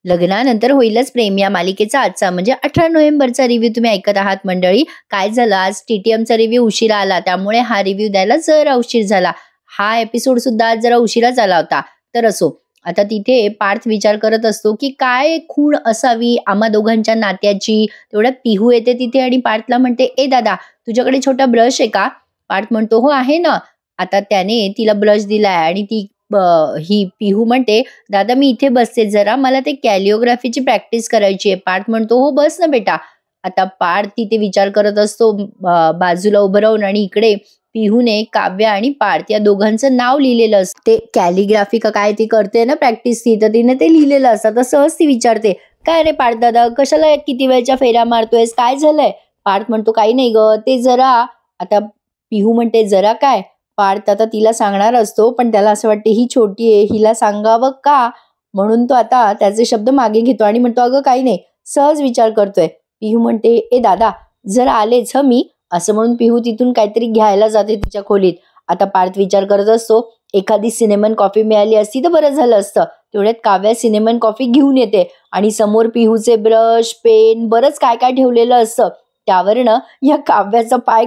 लग्नानंतर होईलच प्रेम या मालिकेचा आजचा म्हणजे 18 नोव्हेंबरचा रिव्ह्यू तुम्ही ऐकत आहात मंडळी. काय झालं, आज TTMचा रिव्ह्यू उशिरा आला, त्यामुळे हा रिव्ह्यू द्यायला जरा उशीर झाला. हा एपिसोड सुद्धा आज जरा उशिराच आला होता. तर असो, आता तिथे पार्थ विचार करत असतो की काय खूण असावी आम्हा दोघांच्या नात्याची. तेवढ्यात पिहू येते तिथे आणि पार्थला म्हणते, ए दादा, तुझ्याकडे छोटा ब्रश आहे का? पार्थ म्हणतो, हो आहे ना. आता त्याने तिला ब्रश दिलाय आणि ती ही पिहू म्हणते, दादा मी इथे बसते जरा, मला ते कॅलिओग्राफीची प्रॅक्टिस करायची आहे. पार्थ म्हणतो, हो बस ना बेटा. आता पार्थ तिथे विचार करत असतो बाजूला उभं राहून, आणि इकडे पिहूने काव्या आणि पार्थ या दोघांचं नाव लिहिलेलं असतं. ते कॅलिग्राफी का काय ती करते ना प्रॅक्टिस, ती तर तिने ते लिहिलेलं असतं. तर सहज ती विचारते, काय रे पार्थ दादा, कशाला किती वेळच्या फेऱ्या मारतोयस, काय झालंय? पार्थ म्हणतो, काही नाही ग, ते जरा. आता पिहू म्हणते, जरा काय? पार्थ आता तिला सांगणार असतो, पण त्याला असं वाटते ही छोटी आहे, हिला सांगावं का, म्हणून तो आता त्याचे शब्द मागे घेतो आणि म्हणतो, अगं काही नाही, सहज विचार करतोय. पिहू म्हणते, ए दादा जर आलेच मी, असं म्हणून पिहू तिथून काहीतरी घ्यायला जाते तिच्या खोलीत. आता पार्थ विचार करत असतो, एखादी सिनेमन कॉफी मिळाली असती तर बरं झालं असतं. तेवढ्यात काव्या सिनेमन कॉफी घेऊन येते आणि समोर पिहूचे ब्रश, पेन, बरंच काय काय ठेवलेलं असतं. त्यावरनं या काव्याचा पाय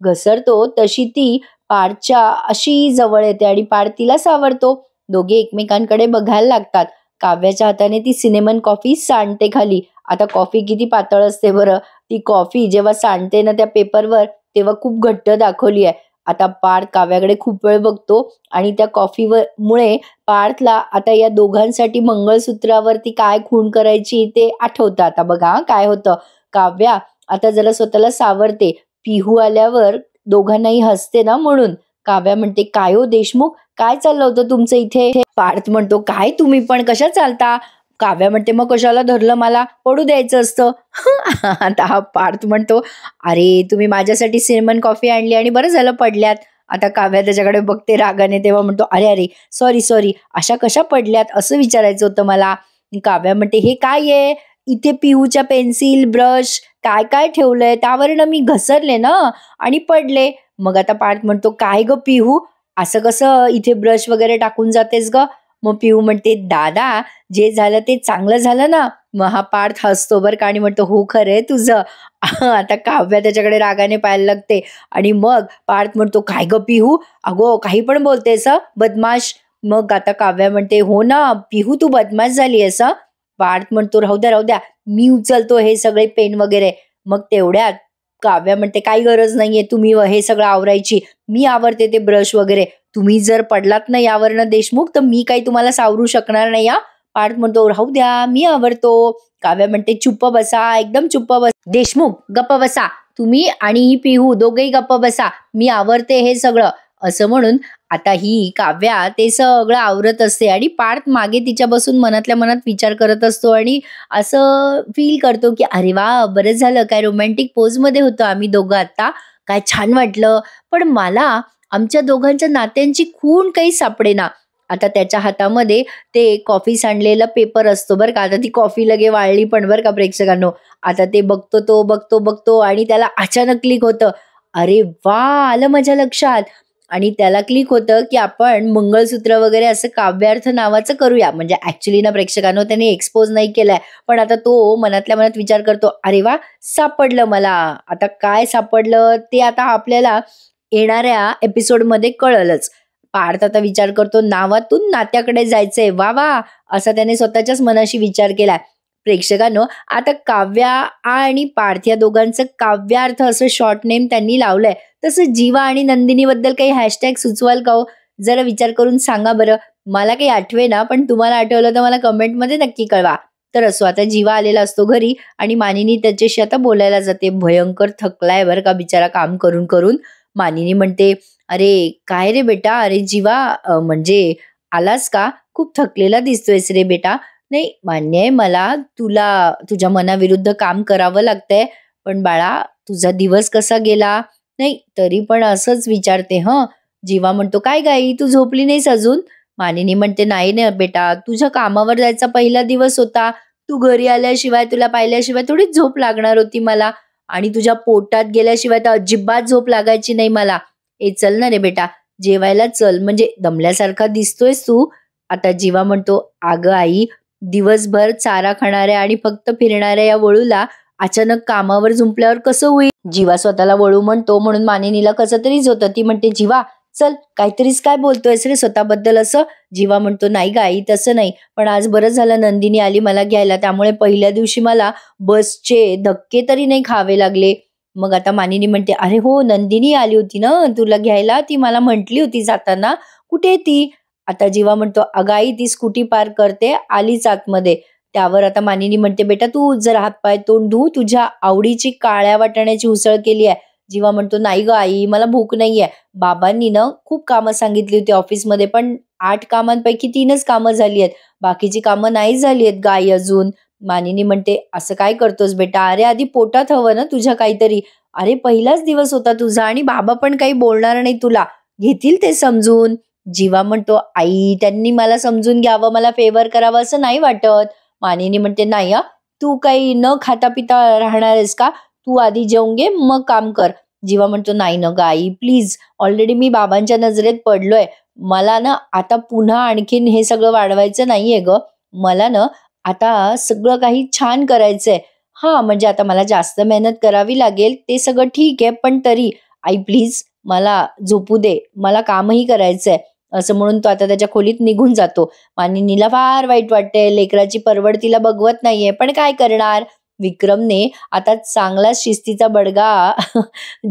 घसरतो तशी ती पार्थच्या अशी जवळ येते आणि पार्थ तिला सावरतो. दोघे एकमेकांकडे बघायला लागतात. काव्याच्या हाताने ती सिनेमन कॉफी सांडते खाली. आता कॉफी किती पातळ असते बरं. ती कॉफी जेव्हा सांडते ना त्या पेपरवर, तेव्हा खूप घट्ट दाखवली आहे. आता पार्थ काव्याकडे खूप वेळ बघतो आणि त्या कॉफीवर मुळे पार्थला आता या दोघांसाठी मंगळसूत्रावरती काय खूण करायची ते आठवतं. आता बघा काय होतं. काव्या आता जरा स्वतःला सावरते. पिहू आल्यावर दोघांनाही हसते ना, म्हणून. काव्या म्हणते, काय हो देशमुख, काय चाललं होतं तुमचं इथे? पार्थ म्हणतो, काय तुम्ही पण कशा चालता? काव्या म्हणते, मग कशाला धरलं, मला पडू द्यायचं असतं. आता हा पार्थ म्हणतो, अरे तुम्ही माझ्यासाठी सिनेमन कॉफी आणली आणि बरं झालं पडल्यात. आता काव्या त्याच्याकडे बघते रागाने, तेव्हा म्हणतो, अरे अरे सॉरी, अशा कशा पडल्यात असं विचारायचं होतं मला. काव्या म्हणते, हे काय आहे इथे? पिहूच्या पेन्सिल, ब्रश, काय काय ठेवलंय, त्यावरनं मी घसरले ना आणि पडले. मग आता पार्थ म्हणतो, काय ग पिहू, असं कसं इथे ब्रश वगैरे टाकून जातेस ग? मग पिहू म्हणते, दादा जे झालं ते चांगलं झालं ना. मग हा पार्थ हसतो बरं का आणि म्हणतो, हो खरंय तुझं. आता काव्या त्याच्याकडे रागाने पाहायला लागते आणि मग पार्थ म्हणतो, काय ग पिहू, अगो काही पण बोलतेस बदमाश. मग आता काव्या म्हणते, हो ना पिहू, तू बदमाश झाली आहेस. पार्थ म्हणतो, राहू द्या, मी उचलतो हे सगळे पेन वगैरे. मग तेवढ्यात काव्या म्हणते, काही गरज नाहीये तुम्ही हे सगळं आवरायची, मी आवरते ते ब्रश वगैरे. तुम्ही जर पडलात ना यावरनं देशमुख, तर मी काही तुम्हाला सावरू शकणार नाही. पार्थ म्हणतो, राहू द्या, मी आवरतो. काव्या म्हणते, चुप्प बसा, एकदम चुप्प बसा. देशमुख गप्प बसा, तुम्ही आणि ही पिहू दोघेही गप्प बसा, मी आवरते हे सगळं. असं म्हणून आता ही काव्या ते सगळं आवरत असते आणि पार्थ मागे तिच्या बसून मनातल्या मनात विचार करत असतो आणि असं फील करतो की अरे वा, बरंच झालं, काय रोमॅन्टिक पोजमध्ये होतो आम्ही दोघं आता, काय छान वाटलं. पण मला आमच्या दोघांच्या नात्यांची खूण काही सापडेना. आता त्याच्या हातामध्ये ते कॉफी सांडलेला पेपर असतो बरं का. आता ती कॉफी लगे वाळली पण बरं का प्रेक्षकांनो. आता ते बघतो आणि त्याला अचानक क्लिक होतं, अरे वा, आलं माझ्या लक्षात. आणि त्याला क्लिक होतं की आपण मंगळसूत्र वगैरे असं काव्यार्थ नावाचं करूया. म्हणजे ऍक्च्युली ना प्रेक्षकांनो त्याने एक्सपोज नाही केलाय, पण आता तो मनातल्या मनात विचार करतो, अरे वा, सापडलं मला. आता काय सापडलं ते आता आपल्याला येणाऱ्या एपिसोडमध्ये कळलंच. पार्थ आता विचार करतो, नावातून नात्याकडे जायचंय, वा वा, असा त्याने स्वतःच्याच मनाशी विचार केला. प्रेक्षकांनो, आता काव्या आणि पार्थ या दोघांचं काव्यार्थ असं शॉर्ट नेम त्यांनी लावलंय. तसं जीवा आणि नंदिनी बद्दल काही हॅशटॅग सुचवाल का हो? जरा विचार करून सांगा बरं. मला काही आठवे ना, पण तुम्हाला आठवलं तर मला कमेंटमध्ये नक्की कळवा. तर असो, आता जीवा आलेला असतो घरी आणि मानिनी त्याच्याशी आता बोलायला जाते. भयंकर थकलाय बरं का बिचारा काम करून करून. मानिनी म्हणते, अरे काय रे बेटा, अरे जीवा, म्हणजे आलास का? खूप थकलेला दिसतोयस रे बेटा. नाही, मान्य आहे मला, तुला तुझ्या मनाविरुद्ध काम करावं लागतंय, पण बाळा तुझा दिवस कसा गेला? नाही तरी पण असंच विचारते. जीवा म्हणतो, काय गाई, तू झोपली नाहीस अजून? मानिनी म्हणते, नाही ना बेटा, तुझ्या कामावर जायचा पहिला दिवस होता, तू घरी आल्याशिवाय, तुला पाहिल्याशिवाय थोडीच झोप लागणार होती मला, आणि तुझ्या पोटात गेल्याशिवाय तर अजिबात झोप लागायची नाही मला. चल ना रे बेटा, जेवायला चल, म्हणजे दमल्यासारखा दिसतोयस तू. आता जीवा म्हणतो, अगं आई, दिवसभर चारा खाणाऱ्या आणि फक्त फिरणाऱ्या या वळूला अचानक कामावर जुंपल्यावर कसं होईल? जीवा स्वतःला वळू म्हणतो म्हणून मानिनीला कसं तरीच होतं. ती म्हणते, जीवा चल, काहीतरीच काय बोलतोयस रे स्वतःबद्दल असं? जीवा म्हणतो, नाही ग आई, तसं नाही, पण आज बरं झालं नंदिनी आली मला घ्यायला, त्यामुळे पहिल्या दिवशी मला बसचे धक्के तरी नाही खावे लागले. मग आता मानिनी म्हणते, अरे हो, नंदिनी आली होती ना तुला घ्यायला, ती मला म्हटली होती जाताना. कुठे आहे ती? आता जीवा म्हणतो, अगं आई, ती स्कूटी पार्क करते, आलीच आतमध्ये. त्यावर आता मानिनी म्हणते, बेटा तू जर हातपाय तोंड धू, तुझ्या आवडीची काळ्या वाटाण्याची उसळ केली आहे. जीवा म्हणतो, नाही ग आई, मला भूक नाहीये. बाबांनी ना खूप कामं सांगितली होती ऑफिसमध्ये, पण 8 कामांपैकी 3च कामं झाली आहेत, बाकीची कामं नाही झाली आहेत ग आई अजून. मानिनी म्हणते, असं काय करतोस बेटा? अरे आधी पोटात हवं ना तुझ्या काहीतरी. अरे पहिलाच दिवस होता तुझा आणि बाबा पण काही बोलणार नाही तुला, घेतील ते समजून. जीवा म्हणतो, आई त्यांनी मला समजून घ्यावं, मला फेवर करावं असं नाही वाटत. मानिनी म्हणते, नाही हा, तू काही न खाता पिता राहणार आहेस का? तू आधी जेवून घे मग काम कर. जीवा म्हणतो, नाही न ग आई, प्लीज, ऑलरेडी मी बाबांच्या नजरेत पडलोय. मला ना आता पुन्हा आणखीन हे सगळं वाढवायचं नाहीये ग. मला ना आता सगळं काही छान करायचंय. हा म्हणजे आता मला जास्त मेहनत करावी लागेल ते सगळं ठीक आहे, पण तरी आई प्लीज मला झोपू दे, मला कामही करायचंय. असं म्हणून तो आता त्याच्या खोलीत निघून जातो. मानिनीला फार वाईट वाटते, लेकराची परवड तिला बघवत नाहीये, पण काय करणार. विक्रमने आता चांगला शिस्तीचा बडगा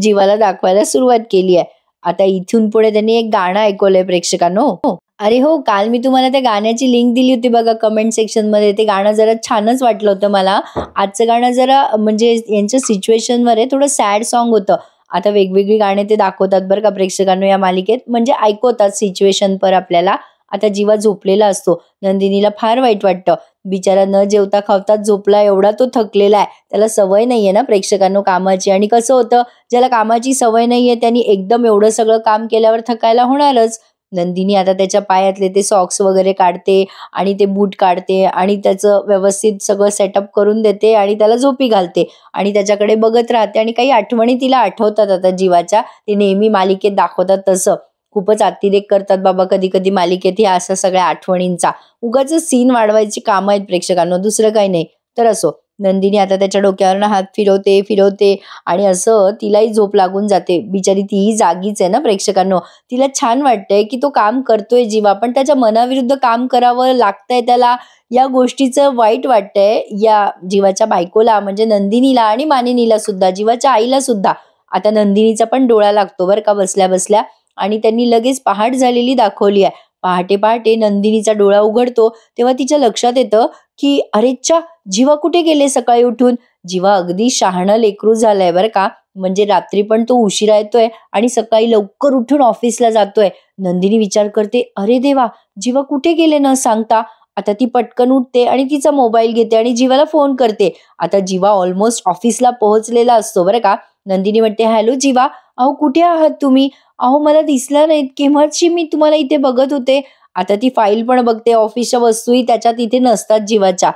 जीवाला दाखवायला सुरुवात केली आहे. आता इथून पुढे त्यांनी एक गाणं ऐकवलंय प्रेक्षकांनो. अरे हो, काल मी तुम्हाला त्या गाण्याची लिंक दिली होती बघा कमेंट सेक्शन मध्ये. ते गाणं जरा छानच वाटलं होतं मला. आजचं गाणं जरा म्हणजे यांच्या सिच्युएशनवर आहे, थोडं सॅड सॉन्ग होतं. आता वेगवेगळी गाणे ते दाखवतात बरं का प्रेक्षकांनो या मालिकेत, म्हणजे ऐकवतात सिच्युएशन पर आपल्याला. आता जीवा झोपलेला असतो. नंदिनीला फार वाईट वाटतं. बिचारा न जेवता खावताच झोपला, एवढा तो थकलेला आहे. त्याला सवय नाहीये ना प्रेक्षकांनो कामाची, आणि कसं होतं ज्याला कामाची सवय नाहीये त्यांनी एकदम एवढं सगळं काम केल्यावर थकायला होणारच. नंदिनी आता त्याच्या पायातले ते सॉक्स वगैरे काढते आणि ते बूट काढते आणि त्याचं व्यवस्थित सगळं सेटअप करून देते आणि त्याला झोपी घालते आणि त्याच्याकडे बघत राहते. आणि काही आठवणी तिला आठवतात आता जीवाच्या, ते नेहमी मालिकेत दाखवतात तसं. खूपच अतिरेक करतात बाबा कधी कधी मालिकेत ह्या अशा सगळ्या आठवणींचा. उगाच सीन वाढवायची कामं आहेत प्रेक्षकांना, दुसरं काही नाही. तर असो, नंदिनी आता त्याच्या डोक्यावरनं हात फिरवते फिरवते आणि असं तिलाही झोप लागून जाते. बिचारी तीही जागीच आहे ना प्रेक्षकांनो. तिला छान वाटतंय की तो काम करतोय जीवा, पण त्याच्या मनाविरुद्ध काम करावं लागतंय त्याला. या गोष्टीचं वाईट वाटतंय या जीवाच्या बायकोला, म्हणजे नंदिनीला आणि मानिनीला सुद्धा, जीवाच्या आईला सुद्धा. आता नंदिनीचा पण डोळा लागतो बरं का बसल्या बसल्या, आणि त्यांनी लगेच पहाट झालेली दाखवली आहे. पहाटे पहाटे नंदिनीचा डोळा उघडतो तेव्हा तिच्या लक्षात येतं की अरेच्चा, जीवा कुठे गेले सकाळी उठून. जीवा अगदी शहाणं लेकरू झालंय बरं का, म्हणजे रात्री पण तो उशिरा येतोय आणि सकाळी लवकर उठून ऑफिसला जातोय. नंदिनी विचार करते, अरे देवा, जीवा कुठे गेले न सांगता. आता ती पटकन उठते आणि तिचा मोबाईल घेते आणि जीवाला फोन करते. आता जीवा ऑलमोस्ट ऑफिसला पोहोचलेला असतो बरं का. नंदिनी म्हणते, हॅलो जीवा, अहो कुठे आहात तुम्ही? अहो मला दिसला नाहीत, केव्हाची मी तुम्हाला इथे बघत होते. आता ती फाईल पण बघते, ऑफिसच्या वस्तूही त्याच्यात इथे नसतात जीवाच्या.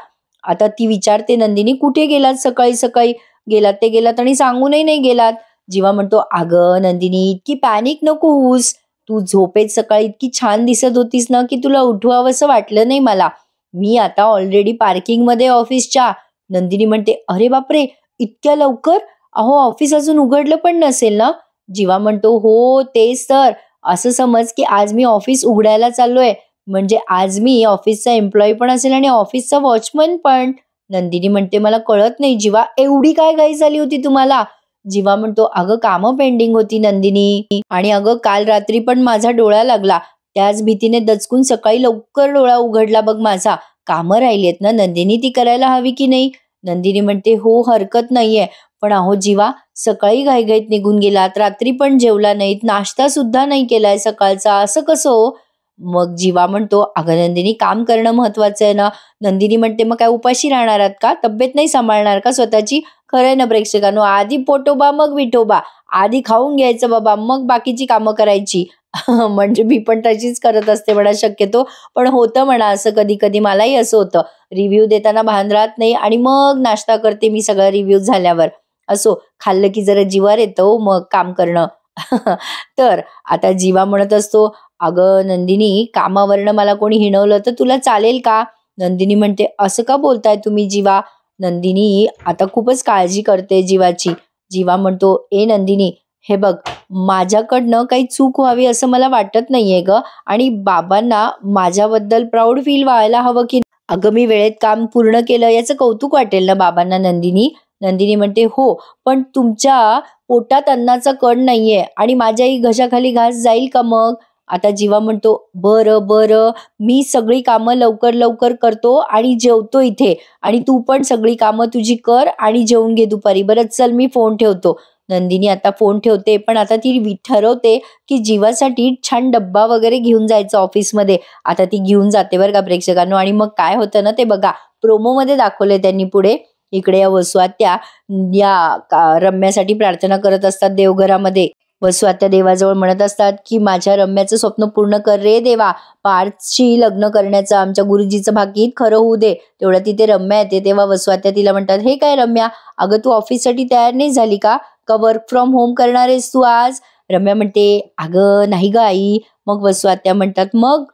आता ती विचारते, नंदिनी कुठे गेलात सकाळी सकाळी? गेलात ते गेलात आणि सांगूनही नाही गेलात. जीवा म्हणतो, अगं नंदिनी, इतकी पॅनिक नको होऊस. तू झोपेत सकाळी इतकी छान दिसत होतीस ना की तुला उठवावं असं वाटलं नाही मला. मी आता ऑलरेडी पार्किंग मध्ये ऑफिसच्या. नंदिनी म्हणते, अरे बापरे, इतक्या लवकर? अहो ऑफिस अजून उघडलं पण नसेल ना. जीवा म्हणतो, हो तेच तर. असं समज की आज मी ऑफिस उघडायला चाललोय, म्हणजे आज मी ऑफिसचा एम्प्लॉई पण असेल आणि ऑफिसचा वॉचमन पण. नंदिनी म्हणते, मला कळत नाही जीवा, एवढी काय घाई झाली होती तुम्हाला? जीवा म्हणतो, अगं कामं पेंडिंग होती नंदिनी, आणि अगं काल रात्री पण माझा डोळा लागला, त्याच भीतीने दचकून सकाळी लवकर डोळा उघडला बघ माझा. कामं राहिलीत ना नंदिनी, ती करायला हवी की नाही? नंदिनी म्हणते, हो हरकत नाहीये, पण अहो जीवा, सकाळी घाईघाईत निघून गेलात, रात्री पण जेवला नाहीत, नाश्ता सुद्धा नाही केलाय सकाळचा, असं कसं हो? मग जीवा म्हणतो, अगं नंदिनी, काम करणं महत्वाचं आहे ना. नंदिनी म्हणते, मग काय उपाशी राहणार आहात का? तब्येत नाही सांभाळणार का स्वतःची? खरंय ना प्रेक्षकांनो, आधी पोटोबा मग विठोबा. आधी खाऊन घ्यायचं बाबा, मग बाकीची कामं करायची. म्हणजे मी पण तशीच करत असते म्हणा शक्यतो, पण होतं म्हणा असं कधी कधी, मलाही असं होतं. रिव्ह्यू देताना भान राहत नाही आणि मग नाश्ता करते मी सगळं रिव्ह्यू झाल्यावर. असो, खाल्लं की जरा जीवावर येतो मग काम करणं. तर आता जीवा म्हणत असतो, अगं नंदिनी, कामावरनं मला कोणी हिणवलं तर तुला चालेल का? नंदिनी म्हणते, असं का बोलताय तुम्ही जीवा? नंदिनी आता खूपच काळजी करते जीवाची. जीवा म्हणतो, ए नंदिनी, हे बघ, माझ्याकडनं काही चूक व्हावी असं मला वाटत नाहीये ग. आणि बाबांना माझ्याबद्दल प्राऊड फील व्हायला हवं की अगं मी वेळेत काम पूर्ण केलं याचं कौतुक वाटेल ना बाबांना नंदिनी. नंदिनी म्हणते, हो, पण तुमच्या पोटात अन्नाचा कण नाहीये आणि माझ्याही घशाखाली घास जाईल का मग? आता जीवा म्हणतो, बरं बरं, मी सगळी कामं लवकर लवकर करतो आणि जेवतो इथे, आणि तू पण सगळी कामं तुझी कर आणि जेवून घे दुपारी. बरं चल, मी फोन ठेवतो. नंदिनी आता फोन ठेवते, पण आता ती ठरवते की जीवासाठी छान डब्बा वगैरे घेऊन जायचं ऑफिसमध्ये. आता ती घेऊन जाते बरं का प्रेक्षकांनो. आणि मग काय होतं ना ते बघा, प्रोमोमध्ये दाखवले त्यांनी पुढे. इकडे या वसुआत्या या रम्यासाठी प्रार्थना करत असतात देवघरामध्ये. वसुआत्या देवाजवळ म्हणत असतात की माझ्या रम्याचं स्वप्न पूर्ण कर रे देवा, पार्थशी लग्न करण्याचं आमच्या गुरुजीचं भाकीत खरं होऊ दे. तेवढ्या तिथे रम्या येते, तेव्हा वसुआत्या तिला म्हणतात, हे काय रम्या, अगं तू ऑफिससाठी तयार नाही झाली का वर्क फ्रॉम होम करणार आहेस तू आज? रम्या म्हणते, अगं नाही ग आई. मग वसुआत्या म्हणतात, मग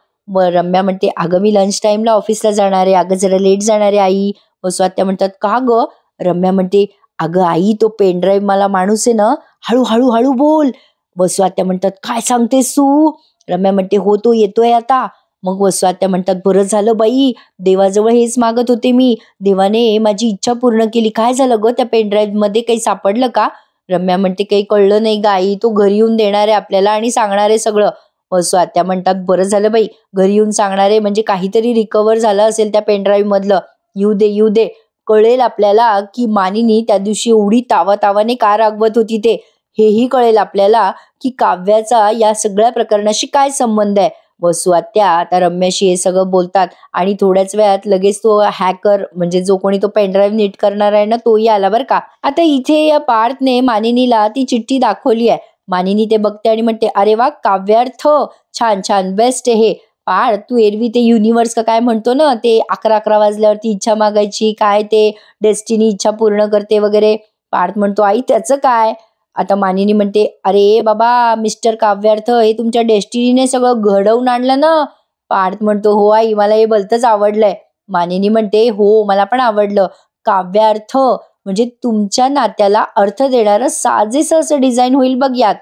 रम्या म्हणते, अगं मी लंच टाइमला ऑफिसला जाणार आहे, अगं जरा लेट जाणार आहे आई. वसुआत्या म्हणतात, का ग? रम्या म्हणते, अगं आई, तो पेनड्राईव्ह मला माणूस आहे ना, हळू हळू हळू बोल. वसुआत्या म्हणतात, काय सांगतेस तू? रम्या म्हणते, हो, तो येतोय आता. मग वसुआत्या म्हणतात, बरं झालं बाई, देवाजवळ हेच मागत होते मी, देवाने माझी इच्छा पूर्ण केली. काय झालं ग, त्या पेनड्राईव्ह मध्ये काही सापडलं का? रम्या म्हणते, काही कळलं नाही ग आई, तो घरी येऊन देणार आहे आपल्याला आणि सांगणार आहे सगळं. वसुआत्या म्हणतात, बरं झालं बाई, घरी येऊन सांगणार आहे म्हणजे काहीतरी रिकव्हर झालं असेल त्या पेनड्राईव्ह मधलं. येऊ दे येऊ दे, कळेल आपल्याला की मानिनी त्या दिवशी एवढी तावातावाने का रागवत होती ते. हेही कळेल आपल्याला की काव्याचा या सगळ्या प्रकरणाशी काय संबंध आहे. वसुआत्या आता रम्याशी हे सगळं बोलतात आणि थोड्याच वेळात लगेच तो हॅकर म्हणजे जो कोणी तो पेनड्राईव्ह नीट करणार आहे ना, तोही आला बरं का. आता इथे या पार्थने मानिनीला ती चिठ्ठी दाखवली आहे. मानिनी ते बघते आणि म्हणते, अरे वा, काव्यार्थ, छान छान, बेस्ट आहे हे. पार्थ, तू एरवी ते युनिव्हर्स का काय म्हणतो ना, ते 11-11 वाजल्यावरती इच्छा मागायची, काय ते डेस्टिनी इच्छा पूर्ण करते वगैरे. पार्थ म्हणतो, आई त्याचं काय? आता मानिनी म्हणते, अरे बाबा मिस्टर काव्यार्थ, हे तुमच्या डेस्टिनीने सगळं घडवून आणलं ना. पार्थ म्हणतो, हो आई, मला हे भलतंच आवडलंय. मानिनी म्हणते, हो, मला पण आवडलं. काव्यार्थ म्हणजे तुमच्या नात्याला अर्थ देणारं साजेसं असं डिझाईन होईल बघ यात.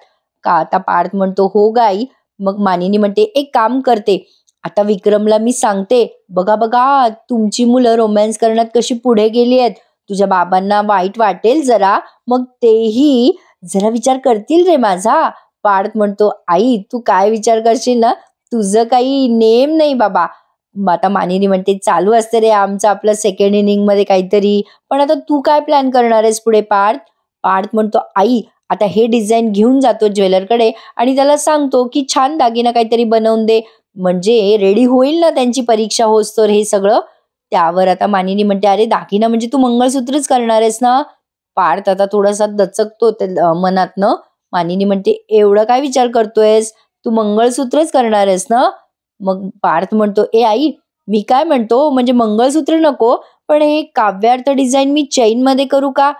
का आता पार्थ म्हणतो, हो गाई. मग मानिनी म्हणते, एक काम करते, आता विक्रमला मी सांगते, बघा बघा तुमची मुलं रोमॅन्स करण्यात कशी पुढे गेली आहेत. तुझ्या बाबांना वाईट वाटेल जरा, मग तेही जरा विचार करतील रे माझा. पार्थ म्हणतो, आई तू काय विचार करशील ना, तुझं काही नेम नाही बाबा. आता मानिनी म्हणते, चालू असते रे आमचं आपलं सेकंड इनिंग मध्ये काहीतरी, पण आता तू काय प्लॅन करणार आहेस पुढे पार्थ? पार्थ म्हणतो, आई आता हे डिझाईन घेऊन जातो ज्वेलरकडे आणि त्याला सांगतो की छान दागिना काहीतरी बनवून दे, म्हणजे रेडी होईल ना त्यांची परीक्षा होस्तोवर हे सगळं. त्यावर आता मानिनी म्हणते, अरे दागिना म्हणजे तू मंगळसूत्रच करणार आहेस ना. पार्थ आता थोडासा दचकतो मनातनं. मानिनी म्हणते, एवढं काय विचार करतोयस, तू मंगळसूत्रच करणार आहेस ना. मग पार्थ म्हणतो, ए आई, मी काय म्हणतो म्हणजे मंगळसूत्र नको, पण हे काव्यार्थ डिझाईन मी चैन मध्ये करू का?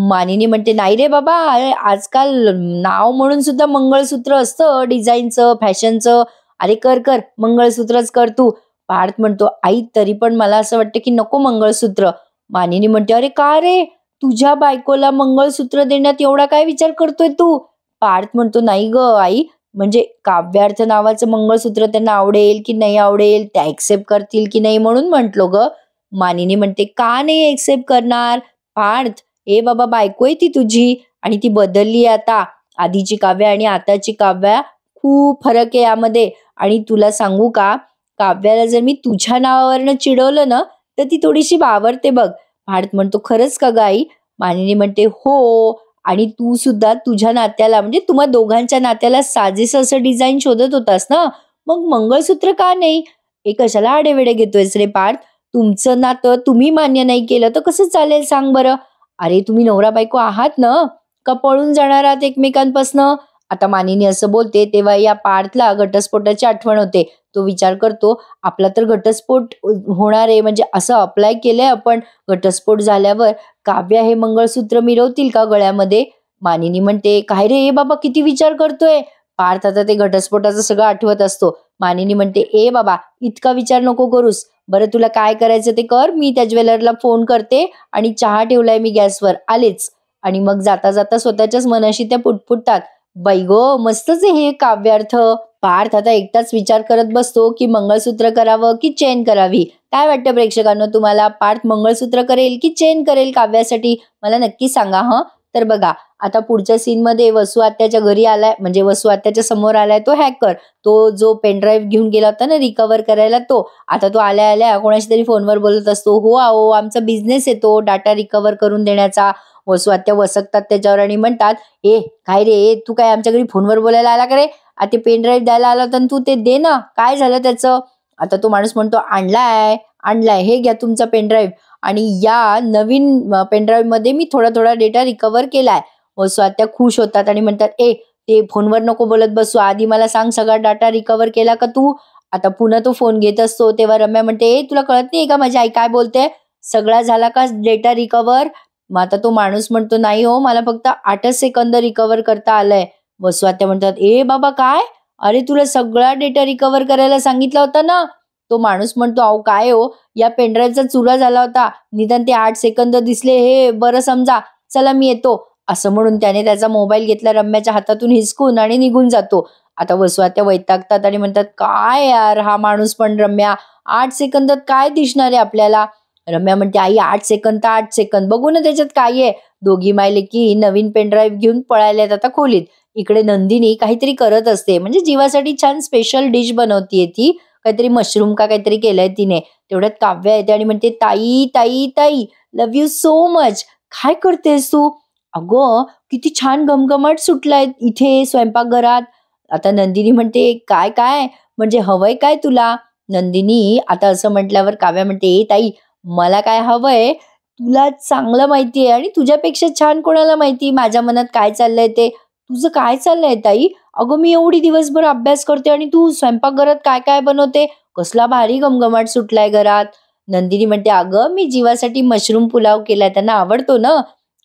मानिनी म्हणते, नाही रे बाबा, अरे आजकाल नाव म्हणून सुद्धा मंगळसूत्र असतं डिझाईनचं, फॅशनचं. अरे कर कर, मंगळसूत्रच कर तू. पार्थ म्हणतो, आई तरी पण मला असं वाटतं की नको मंगळसूत्र. मानिनी म्हणते, अरे का रे, तुझ्या बायकोला मंगळसूत्र देण्यात एवढा काय विचार करतोय तू? पार्थ म्हणतो, नाही ग आई, म्हणजे काव्यार्थ नावाचं मंगळसूत्र त्यांना आवडेल की नाही आवडेल, त्या एक्सेप्ट करतील की नाही म्हणून म्हंटलो ग. मानिनी म्हणते, का नाही एक्सेप्ट करणार? पार्थ, ए बाबा, बायको आहे ती तुझी आणि ती बदलली आता. आधीची काव्या आणि आताची काव्या खूप फरक आहे यामध्ये. आणि तुला सांगू का, काव्याला जर मी तुझ्या नावावरनं चिडवलं ना, तर ती थोडीशी बावरते बघ. पार्थ म्हणतो, खरंच का गाई? मानिनी म्हणते, हो, आणि तू सुद्धा तुझ्या नात्याला म्हणजे तुम्हा दोघांच्या नात्याला साजेसं असं डिझाईन शोधत होतास ना, मग मंगळसूत्र का नाही? हे कशाला आडेवेडे घेतोयस रे पार्थ? तुमचं नातं तुम्ही मान्य नाही केलं तर कसं चालेल सांग बरं? अरे तुम्ही नवरा बायको आहात ना, का पळून जाणार आहात एकमेकांपासनं? आता मानिनी असं बोलते तेव्हा या पार्थला घटस्फोटाची आठवण होते. तो विचार करतो, आपला तर घटस्फोट होणार आहे, म्हणजे असं अप्लाय केलंय आपण, घटस्फोट झाल्यावर काव्या हे मंगळसूत्र मिरवतील का गळ्यामध्ये? मानिनी म्हणते, काय रे बाबा, किती विचार करतोय? पार्थ आता ते घटस्फोटाचं सगळं आठवत असतो. मानिनी म्हणते, ए बाबा, इतका विचार नको करूस. बरं तुला काय करायचं ते कर, मी त्या ज्वेलरला फोन करते आणि चहा ठेवलाय मी गॅसवर, आलेच. आणि मग जाता जाता स्वतःच्याच मनाशी त्या पुटपुटतात. बाई गो, मस्तच आहे हे काव्यार्थ. पार्थ आता एकटाच विचार करत बसतो की मंगळसूत्र करावं की चेन करावी. काय वाटतं प्रेक्षकांनो तुम्हाला, पार्थ मंगळसूत्र करेल की चेन करेल काव्यासाठी? मला नक्की सांगा हं. तर बघा, आता पुढच्या सीन मध्ये वसू आत्याच्या घरी आलाय, म्हणजे वसू आत्याच्या समोर आलाय तो हॅकर. तो जो पेनड्राईव्ह घेऊन गेला होता ना रिकव्हर करायला, तो आता तो आल्या आल्या कोणाशी तरी फोनवर बोलत असतो. हो आओ, आमचा बिझनेस आहे तो डाटा रिकव्हर करून देण्याचा. वसू आत्या वसकतात त्याच्यावर आणि म्हणतात, ए काय रे, तू काय आमच्या घरी फोनवर बोलायला आला का रे? आता पेन ड्राईव्ह द्यायला आला होता तू ते दे ना, काय झालं त्याचं? आता तो माणूस म्हणतो, आणलाय आणलाय, हे घ्या तुमचा पेनड्राईव्ह. आणि या नवीन पेनड्राईव्ह मध्ये मी थोडा थोडा डेटा रिकव्हर केलाय. वसू आत्या खुश होतात आणि म्हणतात, ए ते फोनवर नको बोलत बसू, आधी मला सांग सगळा डाटा रिकव्हर केला का तू? आता पुन्हा तो फोन घेत असतो तेव्हा रम्या म्हणते, ए तुला कळत नाही का माझी आई काय बोलते? सगळा झाला का डेटा रिकव्हर? मग आता तो माणूस म्हणतो, नाही हो, मला फक्त 8च सेकंद रिकव्हर करता आलंय. वसू आत्या म्हणतात, ए बाबा काय, अरे तुला सगळा डेटा रिकव्हर करायला सांगितला होता ना? तो माणूस म्हणतो, अहो काय हो, या पेनड्राईव्हचा चुरा झाला होता, निदान ते 8 सेकंद दिसले हे बरं समजा, चला मी येतो. असं म्हणून त्याने त्याचा मोबाईल घेतला रम्याच्या हातातून हिसकून आणि निघून जातो. आता वसू आत्या वैतागतात आणि म्हणतात, काय यार हा माणूस पण, रम्या 8 सेकंदात काय दिसणार आहे आपल्याला? रम्या म्हणते, आई 8 सेकंद तर 8 सेकंद, बघू ना त्याच्यात काय आहे. दोघी मायले की नवीन पेनड्राईव्ह घेऊन पळायल्यात आता खोलीत. इकडे नंदिनी काहीतरी करत असते, म्हणजे जीवासाठी छान स्पेशल डिश बनवतीये ती, काहीतरी मशरूम का काहीतरी केलंय तिने. तेवढ्यात काव्या येते आणि म्हणते, ताई ताई ताई, लव्ह यू सो मच. काय करतेस तू? अगं किती छान घमघमाट सुटलाय इथे स्वयंपाकघरात. आता नंदिनी म्हणते, काय काय म्हणजे हवंय काय तुला? नंदिनी आता असं म्हटल्यावर काव्या म्हणते, ए ताई, मला काय हवंय तुला चांगलं माहितीये, आणि तुझ्यापेक्षा छान कोणाला माहिती माझ्या मनात काय चाललंय ते. तुझं काय चाललंय ताई? अगं मी एवढी दिवसभर अभ्यास करते आणि तू स्वयंपाकघरात काय काय बनवते? कसला भारी घमघमाट सुटलाय घरात. नंदिनी म्हणते, अगं मी जीवासाठी मशरूम पुलाव केलाय, त्यांना आवडतो ना.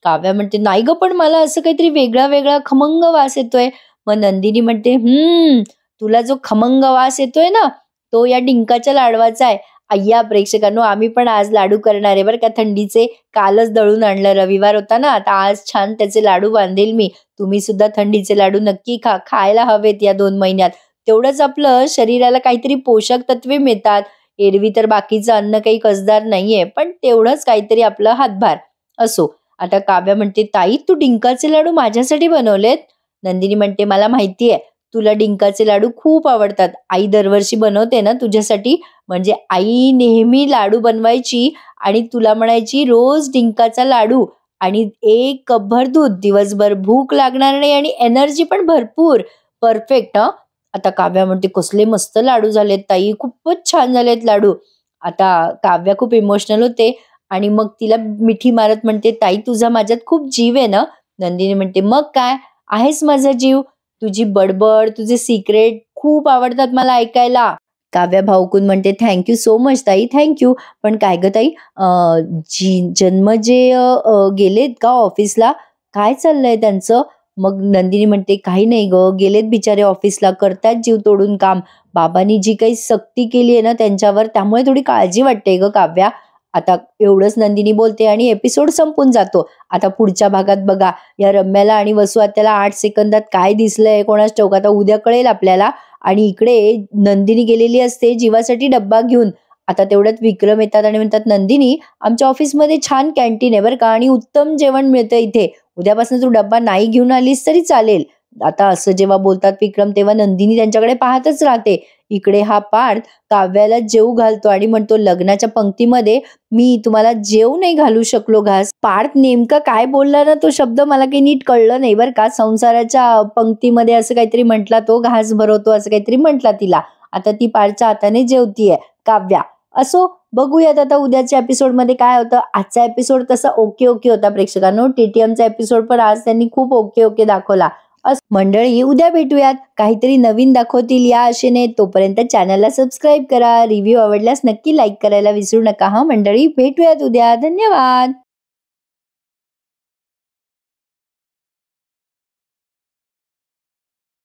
काव्या म्हणते, नाही ग, पण मला असं काहीतरी वेगळा वेगळा खमंग वास येतोय. मग नंदिनी म्हणते, तुला जो खमंग वास येतोय ना, तो या डिंकाच्या लाडवाचा आहे. अय्या प्रेक्षकांनो, आम्ही पण आज लाडू करणार आहे बरं का थंडीचे. कालच दळून आणलं, रविवार होता ना, आता आज छान त्याचे लाडू बांधेल मी. तुम्ही सुद्धा थंडीचे लाडू नक्की खायला हवेत या 2 महिन्यात. तेवढंच आपलं शरीराला काहीतरी पोषक तत्वे मिळतात. एरवी तर बाकीचं अन्न काही कसदार नाहीये, पण तेवढंच काहीतरी आपलं हातभार असो. आता काव्या म्हणते, ताई तू डिंकाचे लाडू माझ्यासाठी बनवलेत? नंदिनी म्हणते, मला माहितीये तुला डिंकाचे लाडू खूप आवडतात. आई दरवर्षी बनवते ना तुझ्यासाठी, म्हणजे आई नेहमी लाडू बनवायची आणि तुला म्हणायची रोज डिंकाचा लाडू आणि 1 कपभर दूध, दिवसभर भूक लागणार नाही आणि एनर्जी पण भरपूर. परफेक्ट हा. आता काव्या म्हणते, कसले मस्त लाडू झालेत ताई, खूपच छान झालेत लाडू. आता काव्या खूप इमोशनल होते आणि मग तिला मिठी मारत म्हणते, ताई तुझा माझ्यात खूप जीव आहे ना? नंदिनी म्हणते, मग काय, आहेस माझा जीव. तुझी बडबड, तुझे सिक्रेट खूप आवडतात मला ऐकायला. काव्या भाऊकून म्हणते, थँक्यू सो मच ताई, थँक्यू. पण काय ग ताई, जन्म जे गेलेत का ऑफिसला, काय चाललंय त्यांचं? मग नंदिनी म्हणते, काही नाही ग, गेलेत बिचारे ऑफिसला, करतात जीव तोडून काम. बाबांनी जी काही सक्ती केली आहे ना त्यांच्यावर, त्यामुळे थोडी काळजी वाटते ग काव्या. आता एवढंच नंदिनी बोलते आणि एपिसोड संपून जातो. आता पुढच्या भागात बघा, या रम्याला आणि वसू आत्याला 8 सेकंदात काय दिसलंय कोणाच ठाऊक, आता उद्या कळेल आपल्याला. आणि इकडे नंदिनी गेलेली असते जीवासाठी डब्बा घेऊन. आता तेवढ्यात विक्रम येतात आणि म्हणतात, नंदिनी आमच्या ऑफिसमध्ये छान कॅन्टीन आहे बरं का, आणि उत्तम जेवण मिळतं इथे, उद्यापासून तू डब्बा नाही घेऊन आलीस तरी चालेल. आता असं जेव्हा बोलतात विक्रम, तेव्हा नंदिनी त्यांच्याकडे पाहतच राहते. इकडे हा पार्थ काव्याला जेव घालतो आणि म्हणतो, लग्नाच्या पंक्तीमध्ये मी तुम्हाला जेव नाही घालू शकलो घास. पार्थ नेमका काय बोलला ना तो शब्द मला काही नीट कळलं नाही बरं का. संसाराच्या पंक्तीमध्ये असं काहीतरी म्हटला, तो घास भरवतो असं काहीतरी म्हटला तिला. आता ती पार्थच्या हाताने जेवतीये काव्या. असो, बघूयात आता उद्याच्या एपिसोडमध्ये काय होतं. आजचा एपिसोड तसा ओके ओके होता प्रेक्षकांनो. टीटीएमचा एपिसोड पण आज त्यांनी खूप ओके ओके दाखवला. मंडळी उद्या भेटूयात, काहीतरी नवीन दाखवतील या आशेने. तोपर्यंत चॅनलला सबस्क्राईब करा. रिव्ह्यू आवडल्यास नक्की लाईक करायला विसरू नका हा मंडळी. भेटूयात उद्या. धन्यवाद.